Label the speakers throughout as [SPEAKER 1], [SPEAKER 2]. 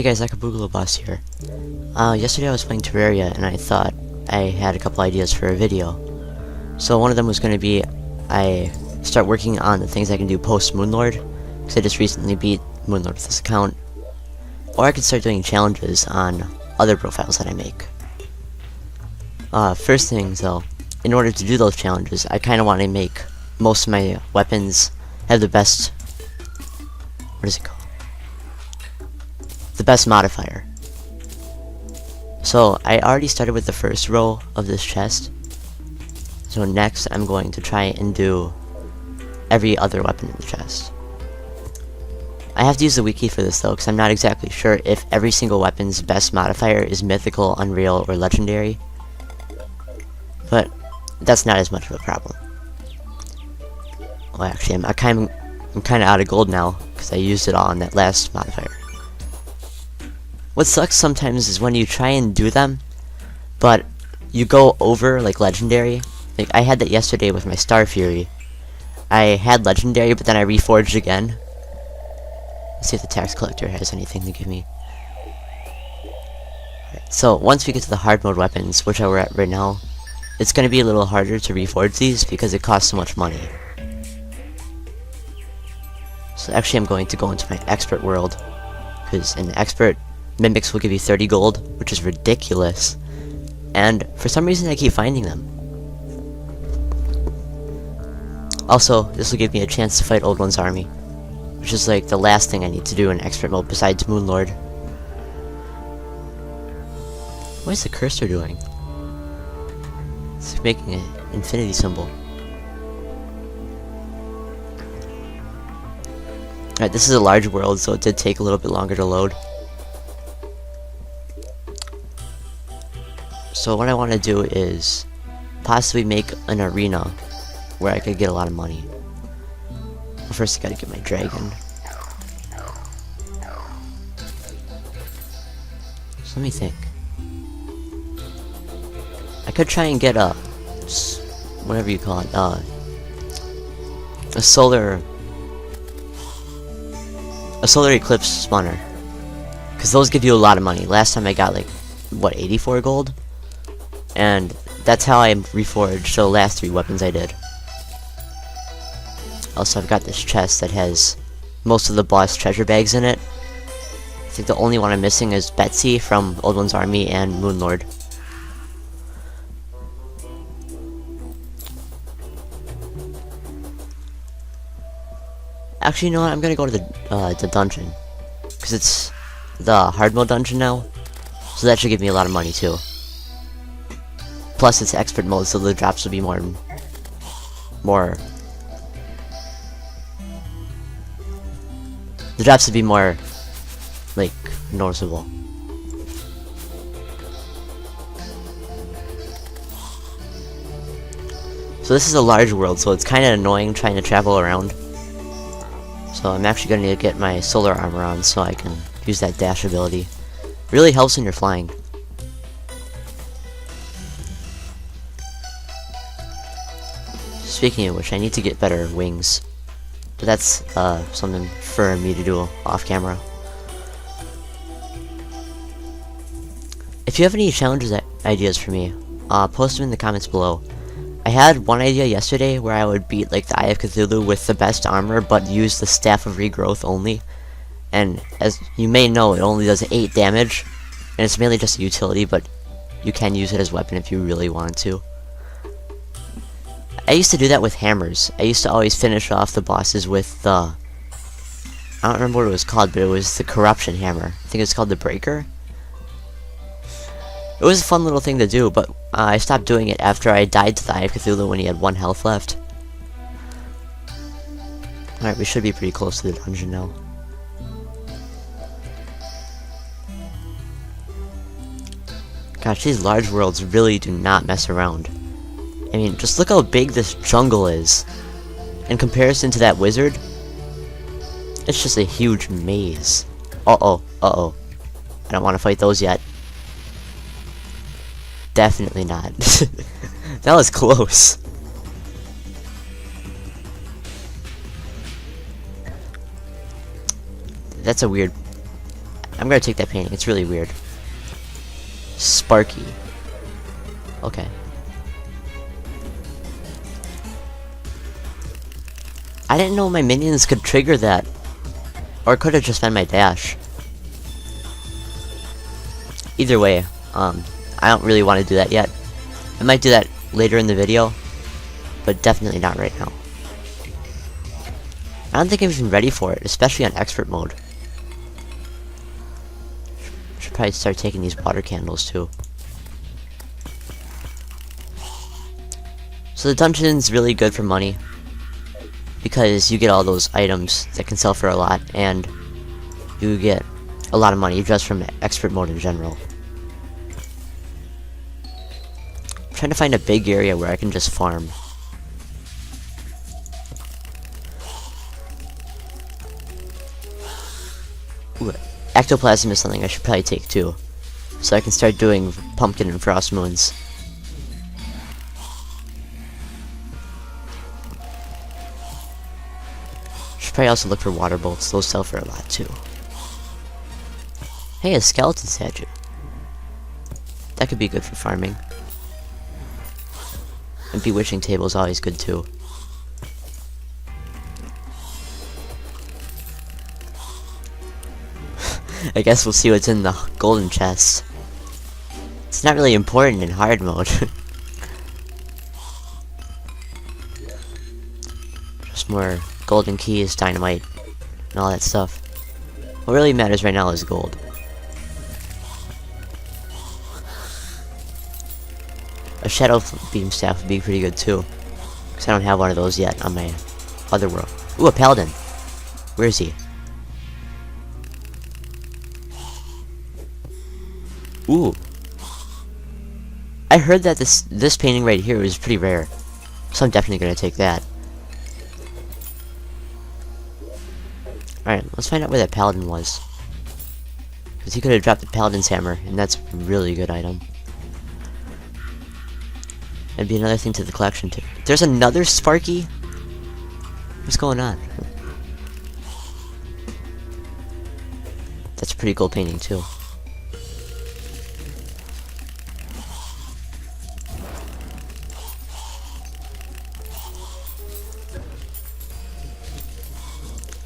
[SPEAKER 1] Hey guys, Akabugalo Boss here. Yesterday I was playing Terraria and I thought I had a couple ideas for a video. So one of them was going to be I start working on the things I can do post Moonlord, because I just recently beat Moonlord with this account. Or I could start doing challenges on other profiles that I make. First thing though, in order to do those challenges, I kind of want to make most of my weapons have the best, what is it called? The best modifier. So I already started with the first row of this chest. So next I'm going to try and do every other weapon in the chest. I have to use the wiki for this though, because I'm not exactly sure if every single weapon's best modifier is mythical, unreal, or legendary. But that's not as much of a problem. Well, actually, I'm kind of out of gold now because I used it all on that last modifier. What sucks sometimes is when you try and do them, but you go over like legendary. Like I had that yesterday with my Star Fury. I had legendary, but then I reforged again. Let's see if the tax collector has anything to give me. Alright, so once we get to the hard mode weapons, which we're at right now, it's going to be a little harder to reforge these because it costs so much money. So actually I'm going to go into my expert world, because in expert, mimics will give you 30 gold, which is ridiculous. And for some reason I keep finding them. Also, this will give me a chance to fight Old One's army, which is like the last thing I need to do in expert mode besides Moonlord. What is the cursor doing? It's making an infinity symbol. Alright, this is a large world, so it did take a little bit longer to load. So what I want to do is possibly make an arena where I could get a lot of money. Well, first I gotta get my dragon. So let me think. I could try and get a, whatever you call it, a solar eclipse spawner, because those give you a lot of money. Last time I got like, what, 84 gold? And that's how I reforged the last 3 weapons I did. Also, I've got this chest that has most of the boss treasure bags in it. I think the only one I'm missing is Betsy from Old One's Army and Moonlord. Actually, you know what? I'm gonna go to the dungeon, because it's the hard mode dungeon now, so that should give me a lot of money too. Plus, it's expert mode, so the drops will be more. The drops would be more, like, noticeable. So this is a large world, so it's kind of annoying trying to travel around. So I'm actually going to need to get my solar armor on so I can use that dash ability. Really helps when you're flying. Speaking of which, I need to get better wings. But that's something for me to do off camera. If you have any challenges ideas for me, post them in the comments below. I had one idea yesterday where I would beat like the Eye of Cthulhu with the best armor, but use the Staff of Regrowth only. And as you may know, it only does 8 damage, and it's mainly just a utility, but you can use it as a weapon if you really want to. I used to do that with hammers. I used to always finish off the bosses with the, I don't remember what it was called, but it was the Corruption Hammer. I think it's called the Breaker. It was a fun little thing to do, but I stopped doing it after I died to the Eye of Cthulhu when he had 1 health left. Alright, we should be pretty close to the dungeon now. Gosh, these large worlds really do not mess around. I mean, just look how big this jungle is. In comparison to that wizard, it's just a huge maze. Uh-oh, uh-oh. I don't want to fight those yet. Definitely not. That was close. That's a weird... I'm gonna take that painting. It's really weird. Sparky. Okay. I didn't know my minions could trigger that. Or it could have just been my dash. Either way, I don't really want to do that yet. I might do that later in the video, but definitely not right now. I don't think I'm even ready for it, especially on expert mode. Should probably start taking these water candles too. So the dungeon's really good for money, because you get all those items that can sell for a lot, and you get a lot of money just from expert mode in general. I'm trying to find a big area where I can just farm. Ooh, ectoplasm is something I should probably take too, so I can start doing pumpkin and frost moons. Should probably also look for water bolts. Those sell for a lot too. Hey, a skeleton statue. That could be good for farming. And bewitching table is always good too. I guess we'll see what's in the golden chest. It's not really important in hard mode. Just more golden keys, dynamite, and all that stuff. What really matters right now is gold. A shadow beam staff would be pretty good too, because I don't have one of those yet on my other world. Ooh, a paladin. Where is he? Ooh. I heard that this painting right here is pretty rare, so I'm definitely gonna take that. Alright, let's find out where that paladin was. Because he could have dropped the paladin's hammer, and that's a really good item. That'd be another thing to the collection too. There's another Sparky? What's going on? That's a pretty cool painting too.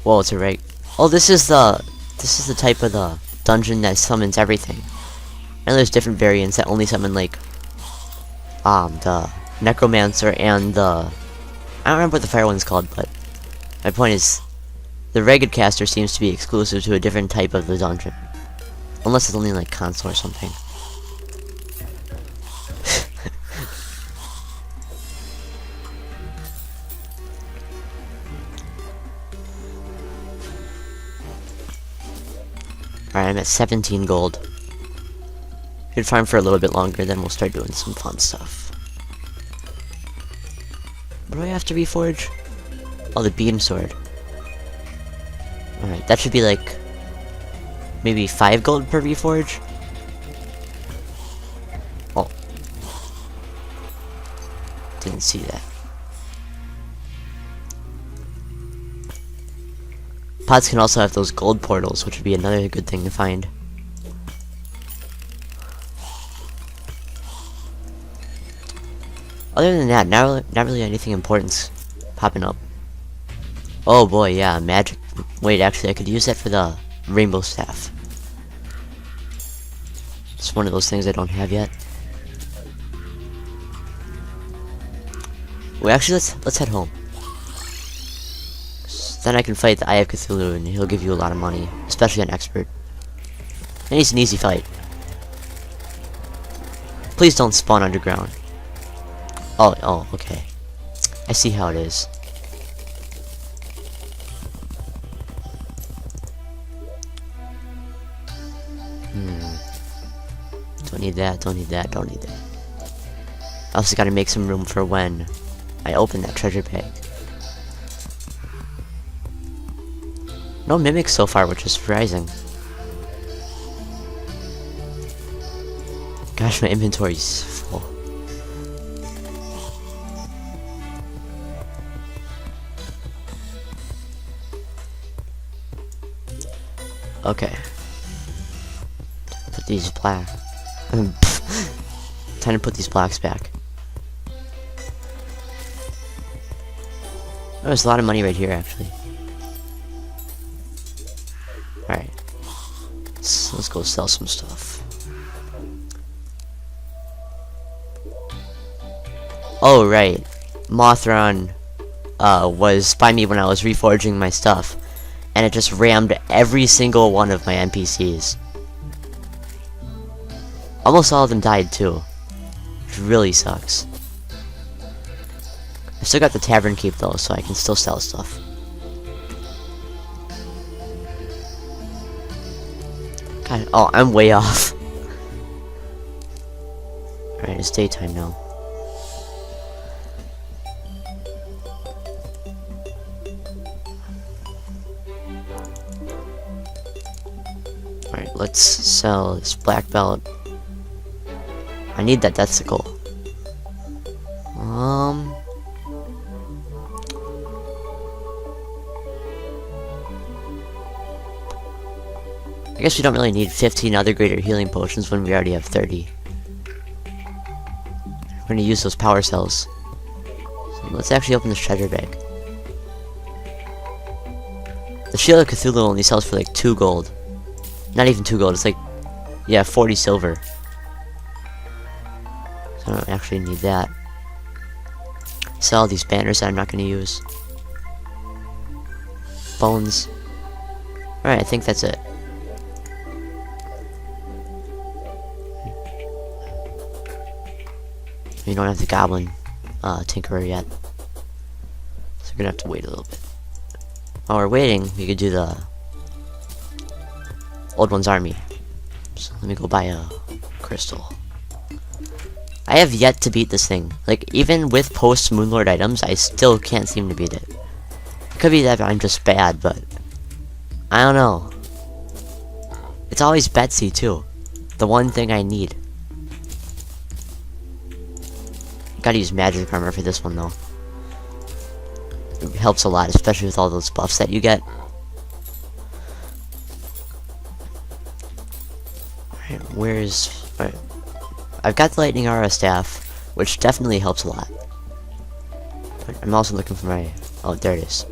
[SPEAKER 1] Whoa, it's a right. Oh, this is the type of the dungeon that summons everything. And there's different variants that only summon like the necromancer and the, I don't remember what the fire one's called, but my point is the ragged caster seems to be exclusive to a different type of the dungeon. Unless it's only like console or something. Alright, I'm at 17 gold. Could farm for a little bit longer, then we'll start doing some fun stuff. What do I have to reforge? Oh, the beam sword. Alright, that should be like maybe 5 gold per reforge. Oh. Didn't see that. Pots can also have those gold portals, which would be another good thing to find. Other than that, not really anything important's popping up. Oh boy, yeah, magic. Wait, actually, I could use that for the rainbow staff. It's one of those things I don't have yet. Wait, actually, let's head home. Then I can fight the Eye of Cthulhu, and he'll give you a lot of money, especially on expert. And he's an easy fight. Please don't spawn underground. Oh, okay. I see how it is. Don't need that, don't need that, don't need that. I also gotta make some room for when I open that treasure bag. No mimics so far, which is surprising. Gosh, my inventory's full. Okay. these black. Time to put these blocks back. Oh, there's a lot of money right here, actually. Alright. Let's go sell some stuff. Oh, right. Mothron was by me when I was reforging my stuff. And it just rammed every single one of my NPCs. Almost all of them died, too. Which really sucks. I still got the tavern keep, though, so I can still sell stuff. God, oh, I'm way off. Alright, it's daytime now. Alright, let's sell this black belt. I need that death sickle. I guess we don't really need 15 other greater healing potions when we already have 30. We're gonna use those power cells. So let's actually open this treasure bag. The Shield of Cthulhu only sells for like 2 gold. Not even 2 gold, it's like, yeah, 40 silver. So I don't actually need that. Sell all these banners that I'm not gonna use. Bones. Alright, I think that's it. We don't have the goblin tinkerer yet, so we're gonna have to wait a little bit. While we're waiting, we could do the Old One's Army. So let me go buy a crystal. I have yet to beat this thing. Like, even with post Moonlord items, I still can't seem to beat it. It could be that I'm just bad, but I don't know. It's always Betsy too. The one thing I need. Gotta use magic armor for this one though. It helps a lot, especially with all those buffs that you get. Alright, where's... Alright. I've got the lightning aura staff, which definitely helps a lot. But I'm also looking for my... Oh, there it is.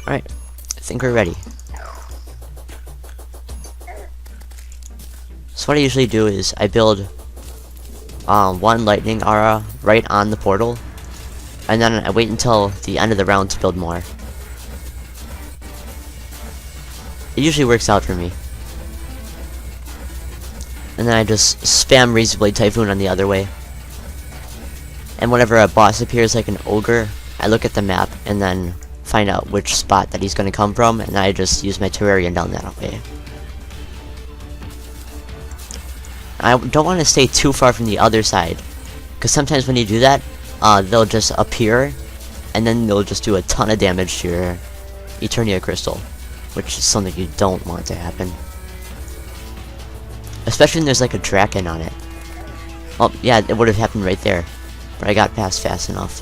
[SPEAKER 1] Alright, I think we're ready. So what I usually do is I build one lightning aura right on the portal, and then I wait until the end of the round to build more. It usually works out for me. And then I just spam Razor Blade Typhoon on the other way. And whenever a boss appears like an ogre, I look at the map and then find out which spot that he's going to come from, and I just use my Terraria down that way. I don't want to stay too far from the other side, because sometimes when you do that, they'll just appear, and then they'll just do a ton of damage to your Eternia Crystal, which is something you don't want to happen. Especially when there's like a Draken on it. Oh, yeah, it would have happened right there, but I got past fast enough.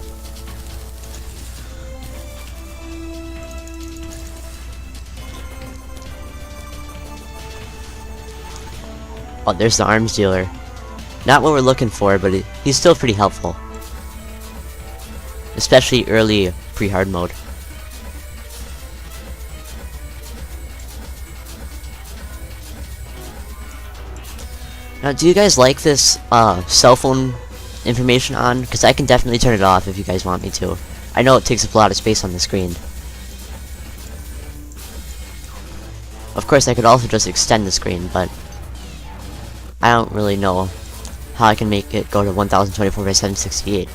[SPEAKER 1] Oh, there's the arms dealer. Not what we're looking for, but he's still pretty helpful. Especially early pre-hard mode. Now, do you guys like this cell phone information on? Because I can definitely turn it off if you guys want me to. I know it takes up a lot of space on the screen. Of course, I could also just extend the screen, but I don't really know how I can make it go to 1024 by 768.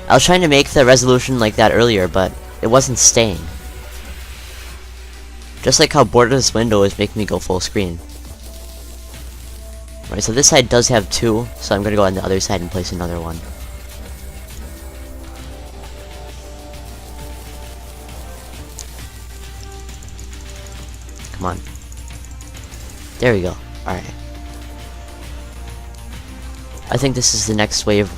[SPEAKER 1] I was trying to make the resolution like that earlier, but it wasn't staying. Just like how borderless window is making me go full screen. Right, so this side does have 2, so I'm gonna go on the other side and place another one. Come on. There we go. Alright. I think this is the next wave.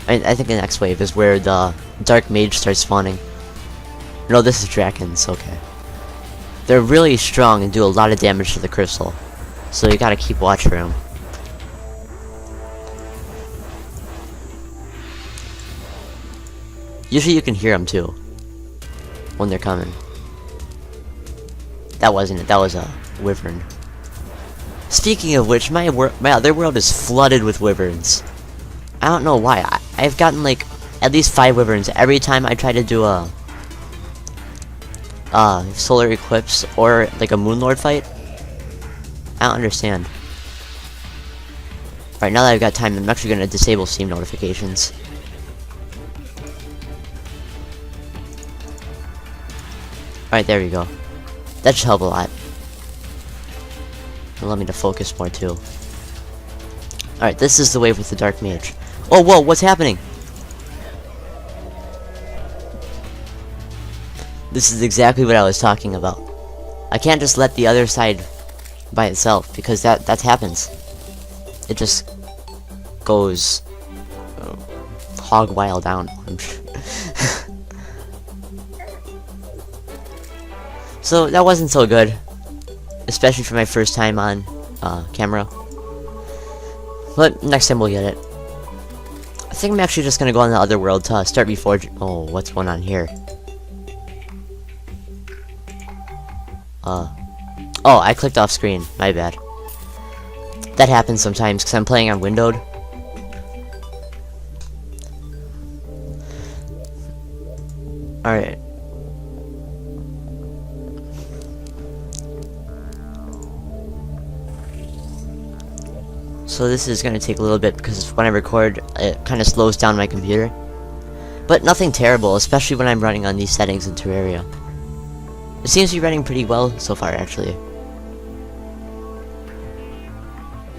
[SPEAKER 1] I think the next wave is where the Dark Mage starts spawning. No, this is Drakens, okay. They're really strong and do a lot of damage to the crystal. So you gotta keep watch for him. Usually you can hear them too when they're coming. That wasn't it. That was a wyvern. Speaking of which, my other world is flooded with wyverns. I don't know why. I've gotten like at least 5 wyverns every time I try to do a solar eclipse or like a moonlord fight. I don't understand. Alright, now that I've got time, I'm actually gonna disable Steam notifications. Alright, there we go. That should help a lot. Allow me to focus more too. Alright, this is the wave with the Dark Mage. Oh, whoa, what's happening? This is exactly what I was talking about. I can't just let the other side by itself, because that happens. It just goes hog wild down. So that wasn't so good, especially for my first time on camera. But next time we'll get it. I think I'm actually just gonna go on the other world to start Reforge. Oh, what's going on here? Oh, I clicked off screen. My bad. That happens sometimes because I'm playing on windowed. Alright. So this is going to take a little bit because when I record, it kind of slows down my computer. But nothing terrible, especially when I'm running on these settings in Terraria. It seems to be running pretty well so far, actually.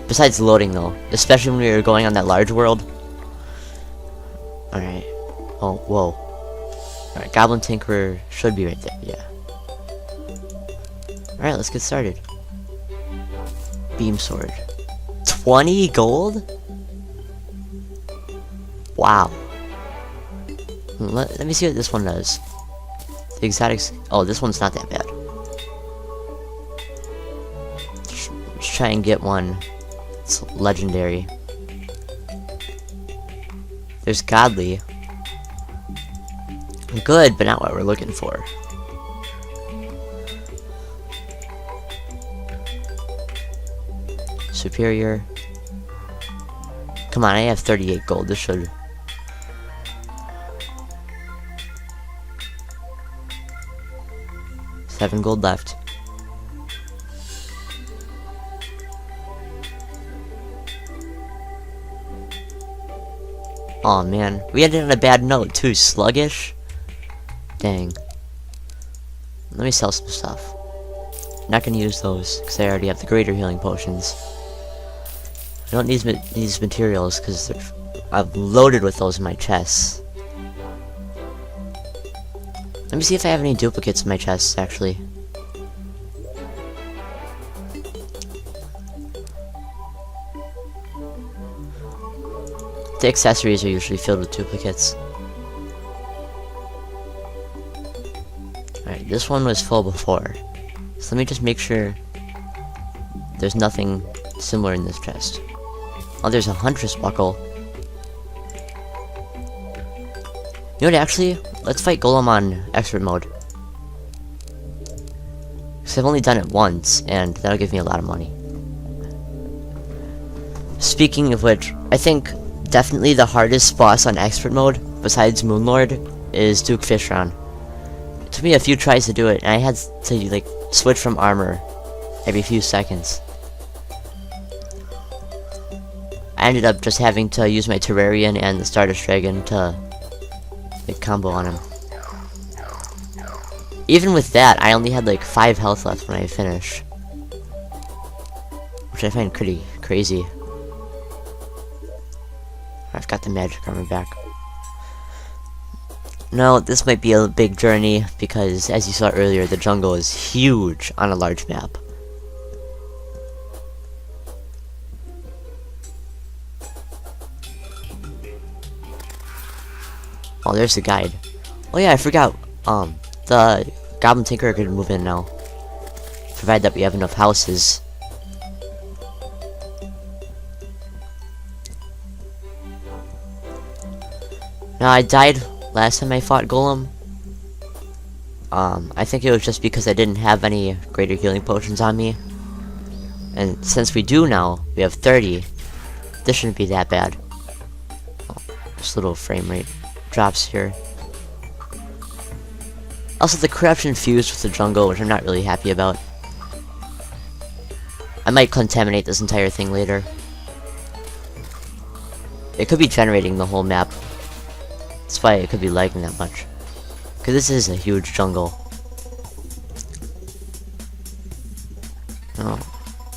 [SPEAKER 1] Besides loading, though. Especially when we were going on that large world. Alright. Oh, whoa. Alright, Goblin Tinkerer should be right there, yeah. Alright, let's get started. Beam Sword. 20 gold? Wow. Let me see what this one does. The exotics. Oh, this one's not that bad. Let's try and get one. It's legendary. There's godly. Good, but not what we're looking for. Superior. Come on, I have 38 gold. This should... $7 gold left. Aw, man. We ended on a bad note, too. Sluggish? Dang. Let me sell some stuff. Not gonna use those, because I already have the greater healing potions. I don't need these materials, because I've loaded with those in my chests. Let me see if I have any duplicates in my chests, actually. The accessories are usually filled with duplicates. Alright, this one was full before. So let me just make sure there's nothing similar in this chest. Oh, there's a Huntress Buckle. You know what, actually, let's fight Golem on expert mode. Because I've only done it once, and that'll give me a lot of money. Speaking of which, I think definitely the hardest boss on expert mode, besides Moonlord, is Duke Fishron. It took me a few tries to do it, and I had to, like, switch from armor every few seconds. I ended up just having to use my Terrarian and the Stardust Dragon to like combo on him. Even with that, I only had like 5 health left when I finished, which I find pretty crazy. I've got the magic armor back. No, this might be a big journey because, as you saw earlier, the jungle is huge on a large map. Oh, there's the guide. Oh yeah, I forgot. The Goblin Tinkerer could move in now, provided that we have enough houses. Now, I died last time I fought Golem. I think it was just because I didn't have any greater healing potions on me. And since we do now, we have 30. This shouldn't be that bad. Oh, this little frame rate drops here. Also, the corruption fused with the jungle, which I'm not really happy about. I might contaminate this entire thing later. It could be generating the whole map. That's why it could be lagging that much. Because this is a huge jungle. Oh,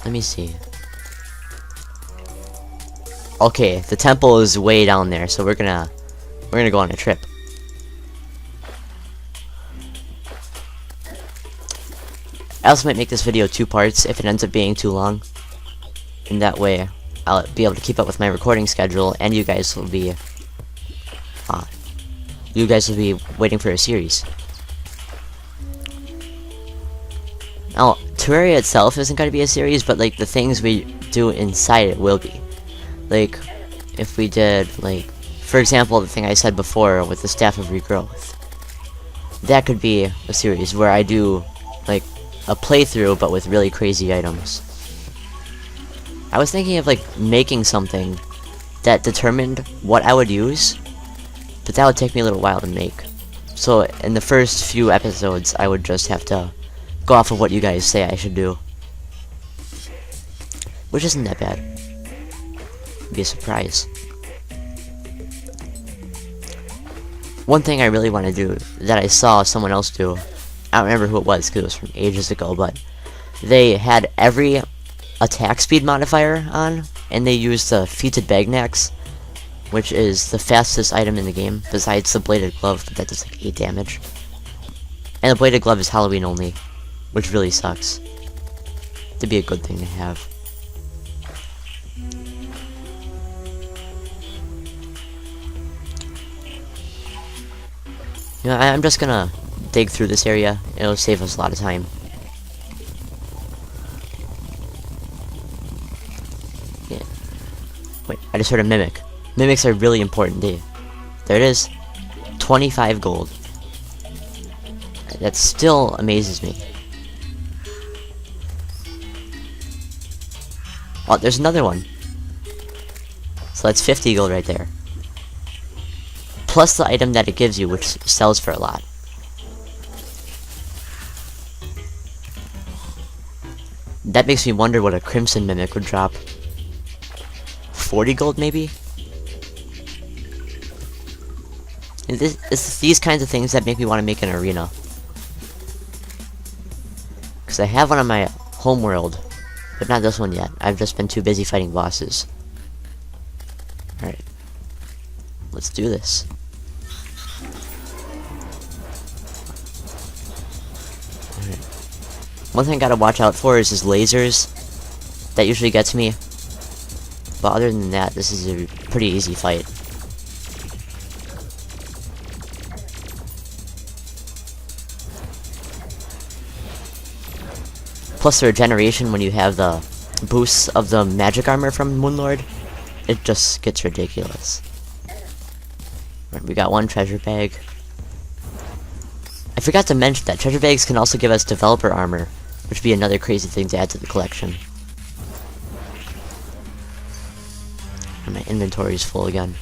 [SPEAKER 1] let me see. Okay, the temple is way down there, so we're gonna go on a trip. I also might make this video 2 parts if it ends up being too long. In that way, I'll be able to keep up with my recording schedule, and you guys will be waiting for a series. Now, Terraria itself isn't going to be a series, but like the things we do inside it will be. Like, if we did, like, for example, the thing I said before with the Staff of Regrowth. That could be a series where I do, like, a playthrough, but with really crazy items. I was thinking of, like, making something that determined what I would use, but that would take me a little while to make. So, in the first few episodes, I would just have to go off of what you guys say I should do. Which isn't that bad. It'd be a surprise. One thing I really want to do, that I saw someone else do, I don't remember who it was because it was from ages ago, but they had every attack speed modifier on, and they used the Feated Bagnax, which is the fastest item in the game, besides the Bladed Glove, but that does like 8 damage. And the Bladed Glove is Halloween only, which really sucks. It'd be a good thing to have. You know, I'm just gonna dig through this area. It'll save us a lot of time. Yeah. Wait, I just heard a mimic. Mimics are really important, dude. There it is. 25 gold. That still amazes me. Oh, there's another one. So that's 50 gold right there. Plus the item that it gives you, which sells for a lot. That makes me wonder what a Crimson Mimic would drop. 40 gold, maybe? It's these kinds of things that make me want to make an arena. Because I have one on my homeworld, but not this one yet. I've just been too busy fighting bosses. Alright. Let's do this. Alright. One thing I gotta watch out for is his lasers. That usually gets me. But other than that, this is a pretty easy fight. Plus the regeneration when you have the boosts of the magic armor from Moonlord, it just gets ridiculous. Right, we got one treasure bag. I forgot to mention that treasure bags can also give us developer armor, which would be another crazy thing to add to the collection. And my inventory is full again.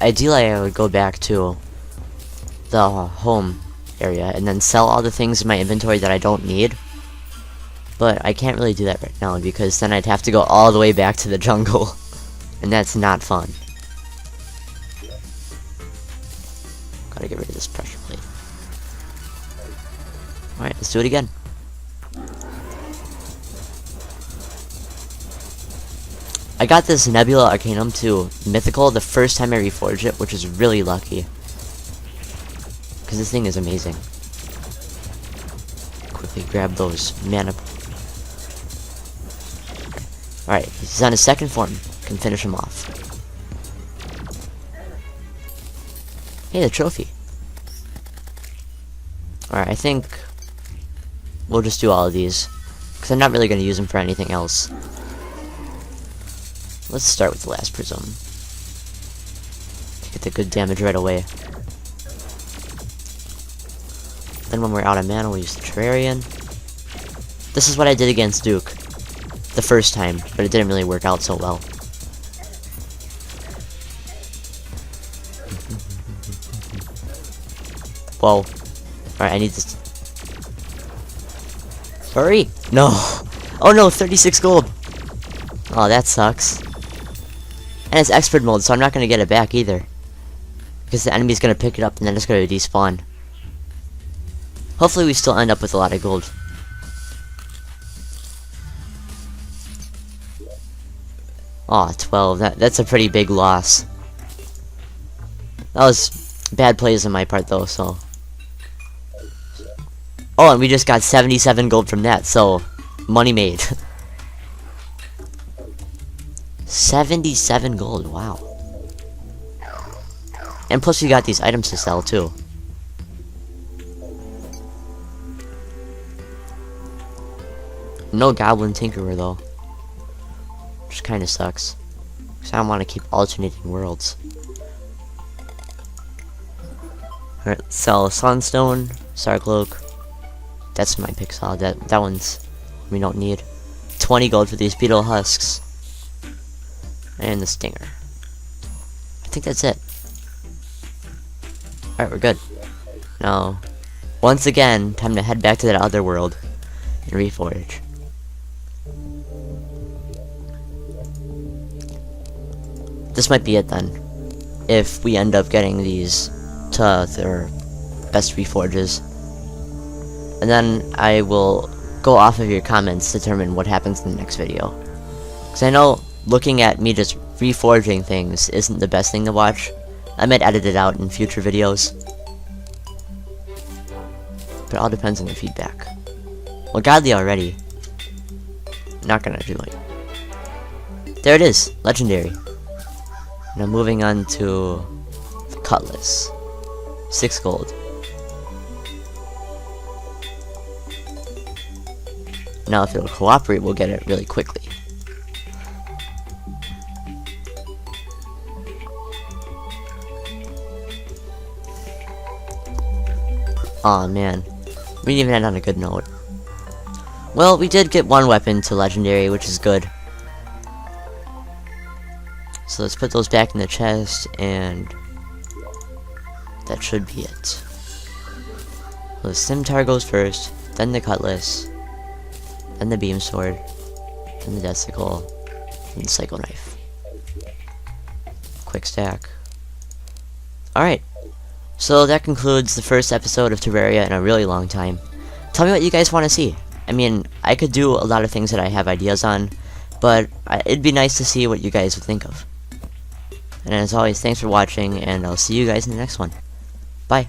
[SPEAKER 1] Ideally, I would go back to the home area and then sell all the things in my inventory that I don't need. But I can't really do that right now because then I'd have to go all the way back to the jungle. And that's not fun. Gotta get rid of this pressure plate. Alright, let's do it again. I got this Nebula Arcanum to Mythical the first time I reforged it, which is really lucky. Because this thing is amazing. Quickly grab those mana. Alright, he's on his second form. Can finish him off. Hey, the trophy. Alright, I think we'll just do all of these. Because I'm not really going to use them for anything else. Let's start with the last prism. Get the good damage right away. Then when we're out of mana, we'll use the Terrarian. This is what I did against Duke the first time, but it didn't really work out so well. Whoa. Alright, I need this. Hurry! No! Oh no, 36 gold! Oh, that sucks. And it's expert mode, so I'm not gonna get it back either. Because the enemy's gonna pick it up and then it's gonna despawn. Hopefully we still end up with a lot of gold. Aw, 12. That's a pretty big loss. That was bad plays on my part though, so. Oh, and we just got 77 gold from that, so money made. 77 gold, wow. And plus we got these items to sell too. No Goblin Tinkerer though. Which kinda sucks. Because I don't want to keep alternating worlds. Alright, sell Sunstone, Starcloak. That's my pixel. That one's we don't need. 20 gold for these beetle husks. And the stinger. I think that's it. Alright, we're good. Now, once again, time to head back to that other world and Reforge. This might be it then. If we end up getting these to their best Reforges. And then I will go off of your comments to determine what happens in the next video. Because I know looking at me just reforging things isn't the best thing to watch. I might edit it out in future videos. But it all depends on your feedback. Well, godly already. Not gonna do it. There it is, legendary. Now moving on to the cutlass. 6 gold. Now if it'll cooperate, we'll get it really quickly. Aw, man. We didn't even end on a good note. Well, we did get one weapon to legendary, which is good. So let's put those back in the chest, and that should be it. So the scimitar goes first, then the cutlass, then the beam sword, then the death sickle, and the psycho knife. Quick stack. Alright. So that concludes the first episode of Terraria in a really long time. Tell me what you guys want to see. I mean, I could do a lot of things that I have ideas on, but it'd be nice to see what you guys would think of. And as always, thanks for watching, and I'll see you guys in the next one. Bye.